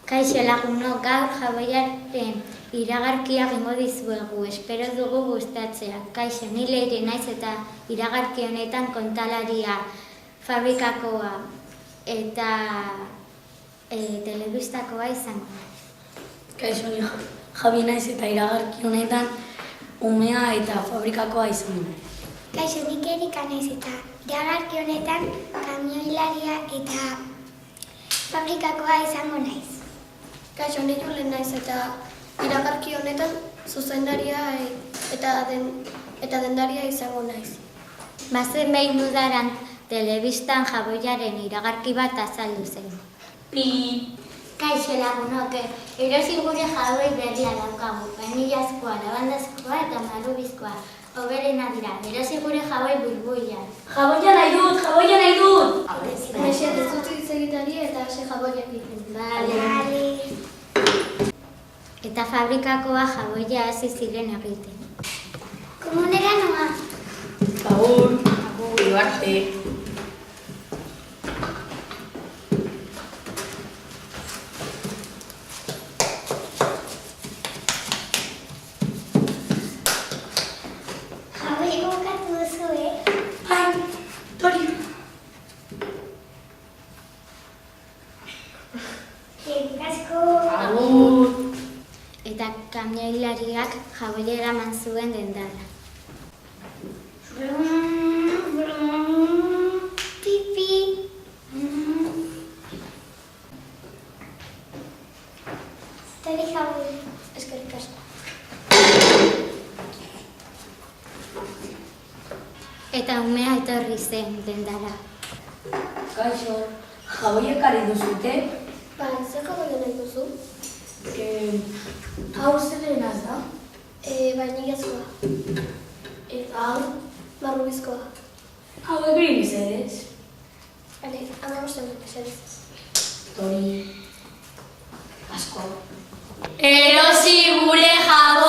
Kaixo lagunok, gaur Jaboiaren iragarkia egingo dizuegu, espero dugu gustatzea. Kaixo, ni Leire naiz eta iragarki honetan kontalaria, fabrikakoa eta telebistakoa izango naiz. Kaixo, ni Javi naiz eta iragarki honetan umea eta fabrikakoa izango naiz. Kaixo, nik Erika naiz eta iragarki honetan kamioilaria eta fabrikakoa izango naiz. Kaixo, nik Julen naiz eta iragarki honetan zuzendaria eta dendaria izango naiz. Bazen behin udaran telebistan Jaboiaren iragarki bat azaldu zen. Kaixo lagunok, erosi gure Jaboi berria daukagu, vainillazkoa, labandazkoa eta marrubizkoa. Hoberena dira, erosi gure Jaboi burbuilan. Jaboia nahi dut! Mexia, ez dut hitz egitari eta hasi Jaboiak egiten. Bale. Eta fabrikakoa Jaboia hasi ziren egiten. Komunera noa. Agur, arte. Jaboi gokatu duzu, Bai, Tori. Asko. Agur. Eta kamioilariak Jaboia eraman zuen dendara. Pipi. Tori Jaboi. Eskerrik asko. Eta umea etorri zen dendara. Kaixo, Jaboia ekarri duzute? Bai, zer Jaboia nahi duzu? Hau zelenaz da? Vainillazkoa. Eta hau? Marrubizkoa. Hau egin izedez? Hale, 15 dut eserez. Tori. Asko. Erosi gure Jaboi